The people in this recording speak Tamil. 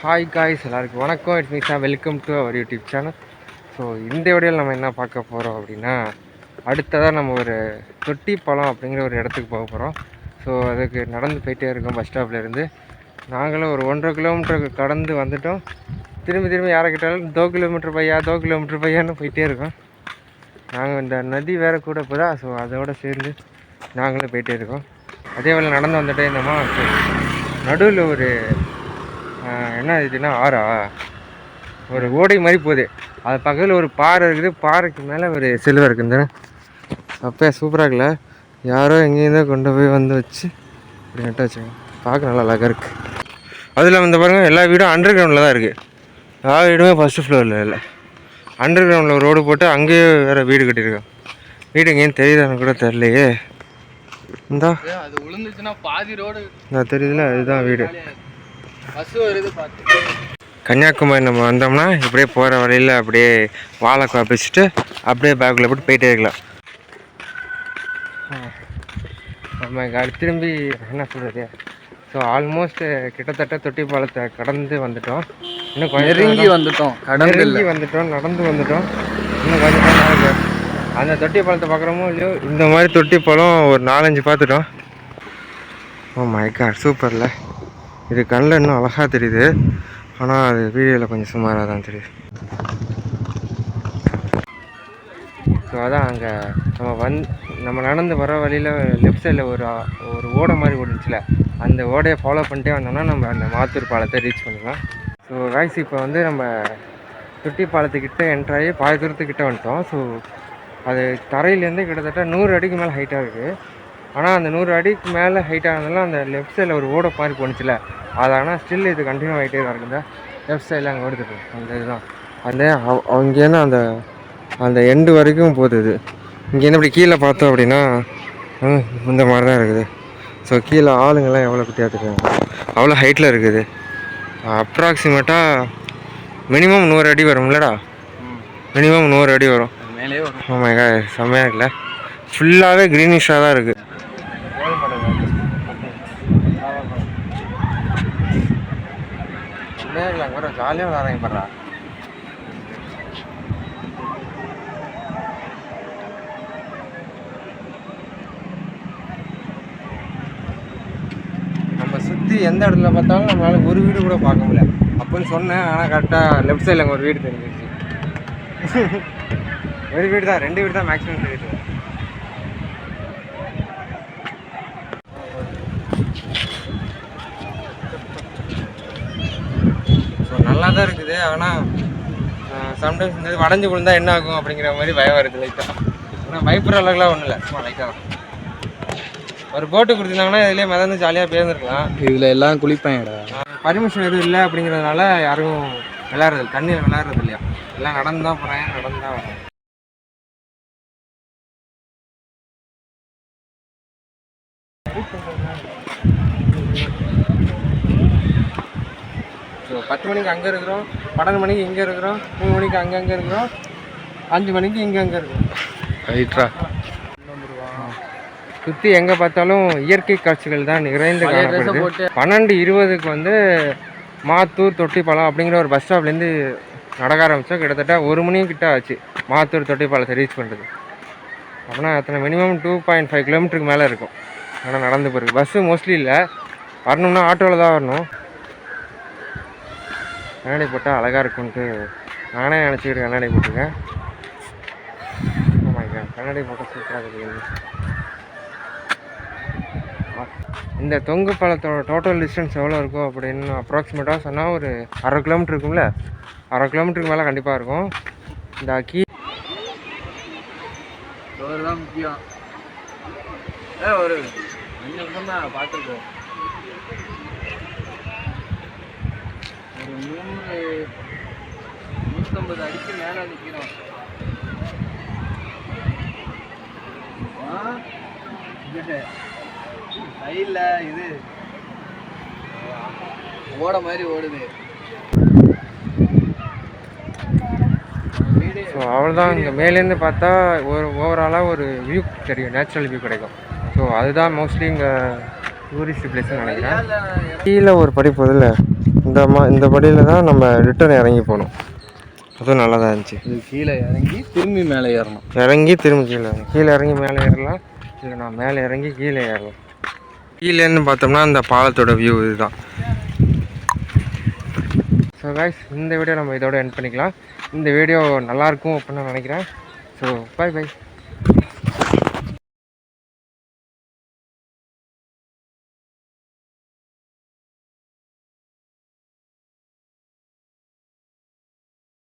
ஹாய் காய்ஸ், எல்லாருக்கும் வணக்கம். It's Meesa, welcome to our YouTube channel. So இந்த வீடியோவில் நம்ம என்ன பார்க்க போகிறோம் அப்படின்னா, அடுத்ததாக நம்ம ஒரு தொட்டிப்பாலம் அப்படிங்கிற ஒரு இடத்துக்கு போக போகிறோம். ஸோ அதுக்கு நடந்து போயிட்டே இருக்கோம். பஸ் ஸ்டாப்லேருந்து நாங்களும் ஒரு 1.5 கிலோமீட்டருக்கு கடந்து வந்துட்டோம். திரும்பி யாரை கிட்டாலும் 2 கிலோமீட்டர் பையான்னு போயிட்டே இருக்கோம். நாங்கள் இந்த நதி வேறு கூட போதா, ஸோ அதோடு சேர்ந்து நாங்களும் போயிட்டே இருக்கோம். அதே வேலை நடந்து வந்துட்டே இருந்தோமா. ஸோ நடுவில் ஒரு என்ன இதுன்னா ஒரு ஓடை மாதிரி போகுது. அது பக்கத்தில் ஒரு பாறை இருக்குது. பாறைக்கு மேலே ஒரு சிலுவை இருக்குதுன்னு அப்போ சூப்பராக இருக்குல்ல. யாரோ எங்கேயிருந்தோ கொண்டு போய் வந்து வச்சு இப்படி நட்டு வச்சுங்க. பார்க்க நல்லா அழகாக இருக்குது. அதில் வந்து பாருங்கள், எல்லா வீடும் அண்டர் கிரவுண்டில் தான் இருக்குது. எல்லா வீடுமே ஃபஸ்ட்டு ஃப்ளோரில் இல்லை, அண்டர் கிரவுண்டில் ஒரு ரோடு போட்டு அங்கேயே வேறு வீடு கட்டியிருக்கோம். வீடு எங்கேயும் தெரியுதான்னு கூட தெரியலையே. இந்தா அது விழுந்துச்சுன்னா பாதி ரோடு நான் தெரியுதுல, இதுதான் வீடு. கன்னியாகுமரி நம்ம வந்தோம்னா இப்படியே போகிற வழியில் அப்படியே வாழை காப்பிச்சுட்டு அப்படியே பேக்கில் போட்டு போயிட்டே இருக்கலாம். நம்ம திரும்பி என்ன சொல்கிறது, ஸோ ஆல்மோஸ்ட் கிட்டத்தட்ட தொட்டிப்பாலத்தை கடந்து வந்துட்டோம். இன்னும் கொஞ்சம் நெருங்கி வந்துட்டோம், நடந்து வந்துட்டோம். இன்னும் கொஞ்சம் நேரம் ஆகுது. அந்த தொட்டிப்பாலத்தை பார்க்குறோமோ இல்லையோ, இந்த மாதிரி தொட்டிப்பாலம் ஒரு 4-5 பார்த்துட்டோம். ஓ மை காட், சூப்பரில். இது கண்ணில் இன்னும் அழகாக தெரியுது, ஆனால் அது வீடியோவில் கொஞ்சம் சுமாராக தான் தெரியுது. ஸோ அதான் அங்கே நம்ம நடந்து வர வழியில் லெஃப்ட் சைடில் ஒரு ஓடை மாதிரி ஓடிச்சுல, அந்த ஓடையை ஃபாலோ பண்ணிட்டே வந்தோம்னா நம்ம அந்த மாத்தூர் பாலத்தை ரீச் பண்ணிடலாம். ஸோ கைஸ், இப்போ வந்து நம்ம தொட்டி பாலத்துக்கிட்ட என்ட்ராகி பாதி தூரத்துக்கிட்ட வந்துட்டோம். ஸோ அது தரையிலேருந்து கிட்டத்தட்ட 100 அடிக்கு மேலே ஹைட்டாக இருக்குது. ஆனால் அந்த 100 அடிக்கு மேலே ஹைட் ஆனதுனால அந்த லெஃப்ட் சைடில் ஒரு ஓடை மாதிரி போணுச்சுல, அது ஆனால் ஸ்டில் இது கண்டினியூ ஆகிட்டே தான் இருக்குது. லெஃப்ட் சைடில் அங்கே ஓடுது அந்த இதுதான். அந்த அங்கேருந்து அந்த எண்டு வரைக்கும் போகுது. இது இங்கேருந்து இப்படி கீழே பார்த்தோம் அப்படின்னா இந்த மாதிரி தான் இருக்குது. ஸோ கீழே ஆளுங்கள்லாம் எவ்வளோ குட்டியாக இருக்காங்க, அவ்வளோ ஹைட்டில் இருக்குது. அப்ராக்சிமேட்டாக மினிமம் 100 அடி வரும்லடா, மினிமம் 100 அடி வரும். ஆமாங்க, செம்மையாக இருக்குல்ல. ஃபுல்லாகவே க்ரீனிஷாக தான் இருக்குது. ஜாலியாக விளாட்றாங்க படுறா. நம்ம சுற்றி எந்த இடத்துல பார்த்தாலும் நம்மளால ஒரு வீடு கூட பார்க்க முடியல. அப்போன்னு சொன்னேன், ஆனால் கரெக்டாக லெஃப்ட் சைடில் அங்கே ஒரு வீடு தெரிஞ்சிருச்சு. ஒரு வீடு தான், 2 வீடு தான் மேக்ஸிமம் தெரியுது. ஸோ நல்லா தான் இருக்குது. ஆனால் சம்டைம்ஸ் இந்த வளைஞ்சு விழுந்தா என்ன ஆகும் அப்படிங்கிற மாதிரி பயம் வருது லைட்டாக. ஆனால் பயப்படுற அளவுக்குலாம் ஒன்றும் இல்லை, சும்மா லைட்டாக தான். ஒரு போட்டு கொடுத்துருந்தாங்கன்னா இதுலேயே மிதந்து ஜாலியாக பேர்ந்துருக்கலாம். இதில் எல்லாம் குளிப்பாங்கடா. பர்மிஷன் எதுவும் இல்லை அப்படிங்கிறதுனால யாரும் விளையாடுறது, தண்ணியில் விளையாடுறது இல்லையா. எல்லாம் நடந்து தான் போகிறாங்க, நடந்து தான் வராங்க. ஸோ 10 மணிக்கு அங்கே இருக்கிறோம், 12 மணிக்கு இங்கே இருக்கிறோம், 3 மணிக்கு அங்கங்கே இருக்கிறோம், 5 மணிக்கு இங்கே இருக்கிறோம். ரைட்ரா. சுற்றி எங்கே பார்த்தாலும் இயற்கை காட்சிகள் தான் நிறைந்து காணப்படுது. 12:20க்கு வந்து மாத்தூர் தொட்டிப்பாலம் அப்படிங்கிற ஒரு பஸ் ஸ்டாப்லேருந்து நடக்க ஆரம்பித்தோம். கிட்டத்தட்ட 1 மணிக்கிட்ட ஆச்சு மாத்தூர் தொட்டிப்பாலத்தை ரீச் பண்ணுறது. அப்படின்னா அத்தனை மினிமம் 2.5 கிலோமீட்டருக்கு மேலே இருக்கும். ஆனால் நடந்து போயிருக்கு. பஸ்ஸு மோஸ்ட்லி இல்லை, வரணும்னா ஆட்டோவில் தான் வரணும். கண்ணாடி போட்டால் அழகாக இருக்குன்ட்டு நானே நினச்சிக்கிட்டு கண்ணாடி போட்டிருக்கேன். ஆமாங்க, கண்ணாடி போட்டால் சூப்பராக இருக்குது. இந்த தொங்கு பாலத்தோட டோட்டல் டிஸ்டன்ஸ் எவ்வளோ இருக்கும் அப்படின்னு அப்ராக்சிமேட்டாக சொன்னால் ஒரு 1/2 கிலோமீட்டர் இருக்கும்ல, 1/2 கிலோமீட்டருக்கு மேலே கண்டிப்பாக இருக்கும். இந்த தான் முக்கியம். ஒரு 5 நிமிஷம் தான் பார்த்துருக்கோம். ஒரு 150 அடிக்கு மேலே நிற்கிறோம். சைடில் இது ஓட மாதிரி ஓடுது. ஸோ அவ்வளோதான். இங்கே மேலேருந்து பார்த்தா ஒரு ஓவராலாக ஒரு வியூ தெரியும், நேச்சுரல் வியூ கிடைக்கும். ஸோ ஸோ அதுதான் மோஸ்ட்லி இங்கே டூரிஸ்ட் பிளேஸ்ன்னு நினைக்கிறேன். கீழே ஒரு படி போதில்ல, இந்த படியில் தான் நம்ம ரிட்டர்ன் இறங்கி போகணும். அதுவும் நல்லா தான் இருந்துச்சு. இது கீழே இறங்கி திரும்பி மேலே ஏறணும். இறங்கி திரும்பி கீழே இறங்கி மேலே ஏறலாம், இல்லை நான் மேலே இறங்கி கீழே ஏறலாம். கீழேன்னு பார்த்தோம்னா அந்த பாலத்தோட வியூ இதுதான். ஸோ கைஸ், இந்த வீடியோ நம்ம இதோட எண்ட் பண்ணிக்கலாம். இந்த வீடியோ நல்லாயிருக்கும் அப்படின்னு நான் நினைக்கிறேன். So by.